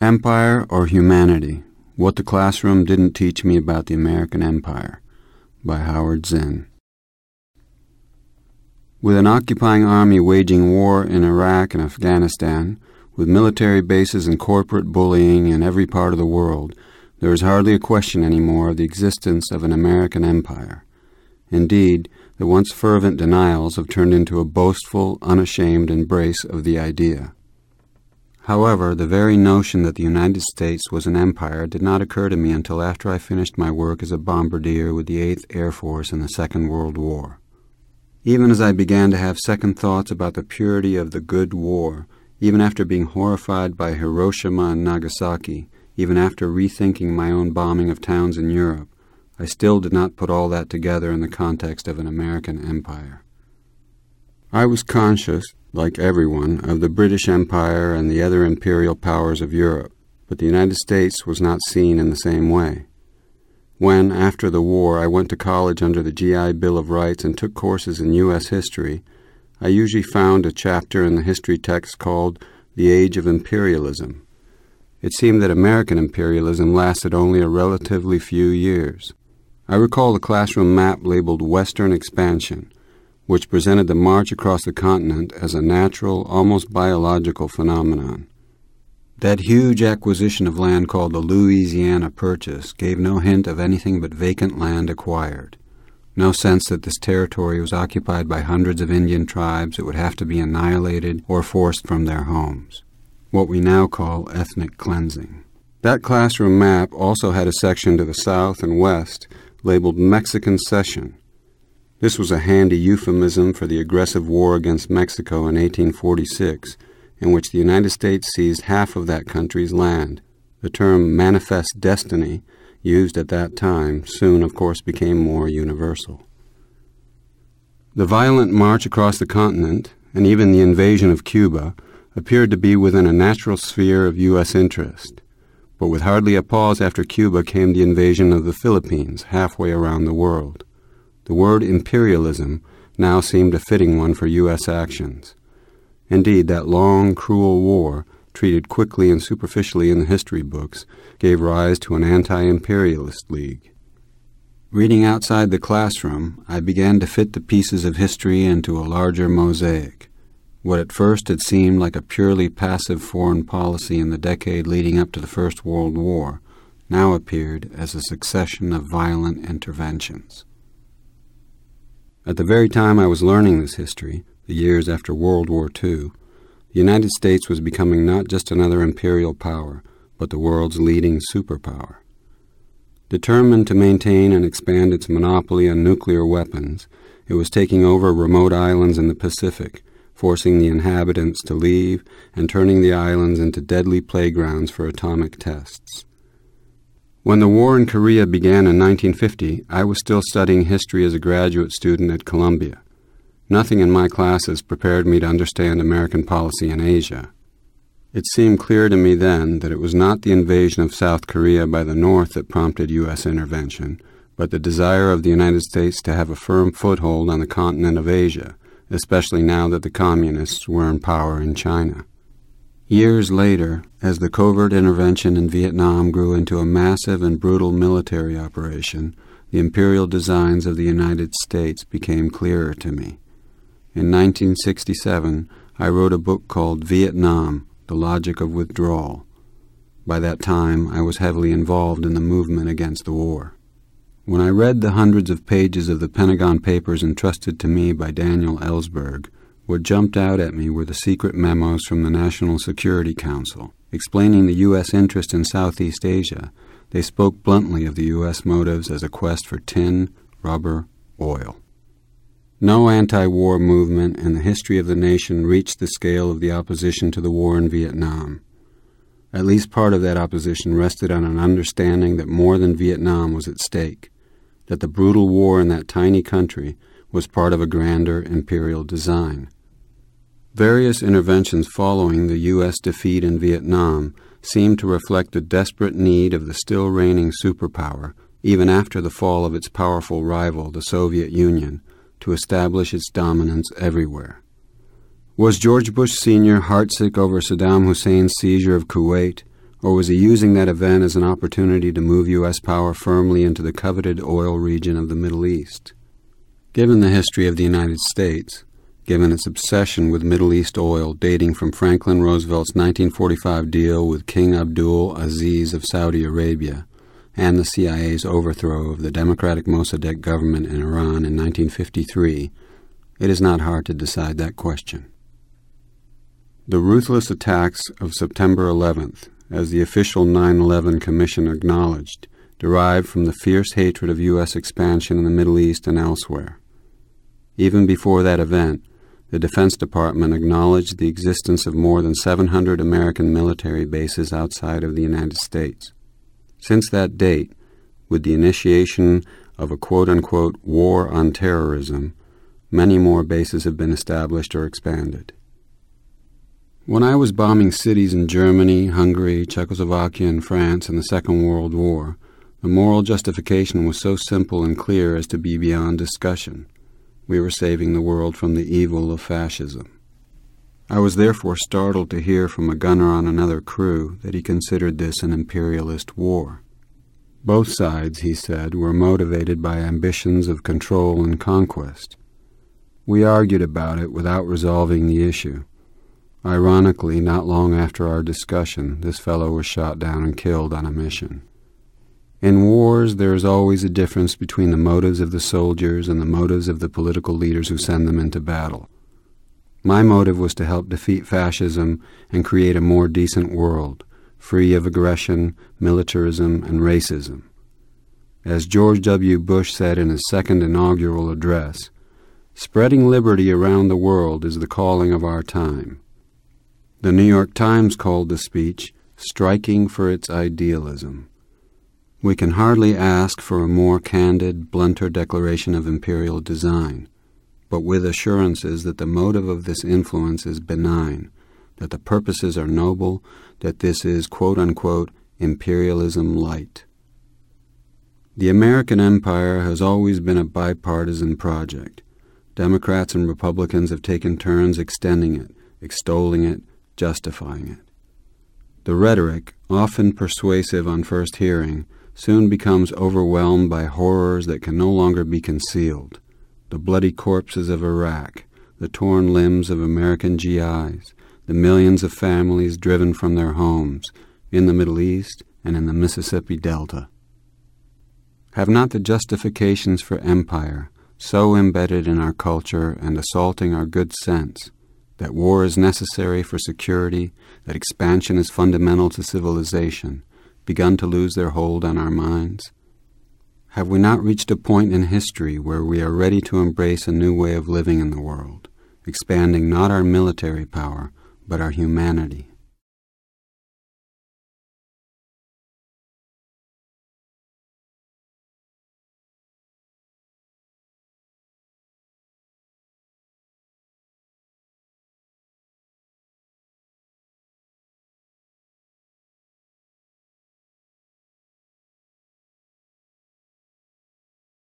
Empire or Humanity? What the Classroom Didn't Teach Me About the American Empire by Howard Zinn. With an occupying army waging war in Iraq and Afghanistan, with military bases and corporate bullying in every part of the world, there is hardly a question anymore of the existence of an American empire. Indeed, the once fervent denials have turned into a boastful, unashamed embrace of the idea. However, the very notion that the United States was an empire did not occur to me until after I finished my work as a bombardier with the 8th Air Force in the Second World War. Even as I began to have second thoughts about the purity of the good war, even after being horrified by Hiroshima and Nagasaki, even after rethinking my own bombing of towns in Europe, I still did not put all that together in the context of an American empire. I was conscious, like everyone, of the British Empire and the other imperial powers of Europe, but the United States was not seen in the same way. When, after the war, I went to college under the GI Bill of Rights and took courses in U.S. history, I usually found a chapter in the history text called The Age of Imperialism. It seemed that American imperialism lasted only a relatively few years. I recall the classroom map labeled Western Expansion, which presented the march across the continent as a natural, almost biological phenomenon. That huge acquisition of land called the Louisiana Purchase gave no hint of anything but vacant land acquired. No sense that this territory was occupied by hundreds of Indian tribes that would have to be annihilated or forced from their homes. What we now call ethnic cleansing. That classroom map also had a section to the south and west labeled Mexican Cession. This was a handy euphemism for the aggressive war against Mexico in 1846, in which the United States seized half of that country's land. The term manifest destiny, used at that time, soon of course became more universal. The violent march across the continent, and even the invasion of Cuba, appeared to be within a natural sphere of U.S. interest. But with hardly a pause after Cuba came the invasion of the Philippines, halfway around the world. The word imperialism now seemed a fitting one for U.S. actions. Indeed, that long, cruel war, treated quickly and superficially in the history books, gave rise to an anti-imperialist league. Reading outside the classroom, I began to fit the pieces of history into a larger mosaic. What at first had seemed like a purely passive foreign policy in the decade leading up to the First World War now appeared as a succession of violent interventions. At the very time I was learning this history, the years after World War II, the United States was becoming not just another imperial power, but the world's leading superpower. Determined to maintain and expand its monopoly on nuclear weapons, it was taking over remote islands in the Pacific, forcing the inhabitants to leave and turning the islands into deadly playgrounds for atomic tests. When the war in Korea began in 1950, I was still studying history as a graduate student at Columbia. Nothing in my classes prepared me to understand American policy in Asia. It seemed clear to me then that it was not the invasion of South Korea by the North that prompted U.S. intervention, but the desire of the United States to have a firm foothold on the continent of Asia, especially now that the communists were in power in China. Years later, as the covert intervention in Vietnam grew into a massive and brutal military operation, the imperial designs of the United States became clearer to me. In 1967, I wrote a book called Vietnam, The Logic of Withdrawal. By that time, I was heavily involved in the movement against the war. When I read the hundreds of pages of the Pentagon Papers entrusted to me by Daniel Ellsberg, what jumped out at me were the secret memos from the National Security Council. Explaining the U.S. interest in Southeast Asia, they spoke bluntly of the U.S. motives as a quest for tin, rubber, oil. No anti-war movement in the history of the nation reached the scale of the opposition to the war in Vietnam. At least part of that opposition rested on an understanding that more than Vietnam was at stake, that the brutal war in that tiny country was part of a grander imperial design. Various interventions following the U.S. defeat in Vietnam seemed to reflect the desperate need of the still reigning superpower, even after the fall of its powerful rival, the Soviet Union, to establish its dominance everywhere. Was George Bush Sr. heartsick over Saddam Hussein's seizure of Kuwait, Or was he using that event as an opportunity to move U.S. power firmly into the coveted oil region of the Middle East? Given the history of the United States, given its obsession with Middle East oil dating from Franklin Roosevelt's 1945 deal with King Abdul Aziz of Saudi Arabia, and the CIA's overthrow of the Democratic Mossadegh government in Iran in 1953, it is not hard to decide that question. The ruthless attacks of September 11th, as the official 9/11 Commission acknowledged, derived from the fierce hatred of U.S. expansion in the Middle East and elsewhere. Even before that event, the Defense Department acknowledged the existence of more than 700 American military bases outside of the United States. Since that date, with the initiation of a quote-unquote war on terrorism, many more bases have been established or expanded. When I was bombing cities in Germany, Hungary, Czechoslovakia, and France in the Second World War, the moral justification was so simple and clear as to be beyond discussion. We were saving the world from the evil of fascism. I was therefore startled to hear from a gunner on another crew that he considered this an imperialist war. Both sides, he said, were motivated by ambitions of control and conquest. We argued about it without resolving the issue. Ironically, not long after our discussion, this fellow was shot down and killed on a mission. In wars, there is always a difference between the motives of the soldiers and the motives of the political leaders who send them into battle. My motive was to help defeat fascism and create a more decent world, free of aggression, militarism, and racism. As George W. Bush said in his second inaugural address, "Spreading liberty around the world is the calling of our time." The New York Times called the speech striking for its idealism. We can hardly ask for a more candid, blunter declaration of imperial design, but with assurances that the motive of this influence is benign, that the purposes are noble, that this is quote-unquote imperialism light. The American empire has always been a bipartisan project. Democrats and Republicans have taken turns extending it, extolling it, justifying it. The rhetoric, often persuasive on first hearing, soon becomes overwhelmed by horrors that can no longer be concealed. The bloody corpses of Iraq, the torn limbs of American GIs, the millions of families driven from their homes in the Middle East and in the Mississippi Delta. Have not the justifications for empire so embedded in our culture and assaulting our good sense that war is necessary for security, that expansion is fundamental to civilization, begun to lose their hold on our minds? Have we not reached a point in history where we are ready to embrace a new way of living in the world, expanding not our military power, but our humanity?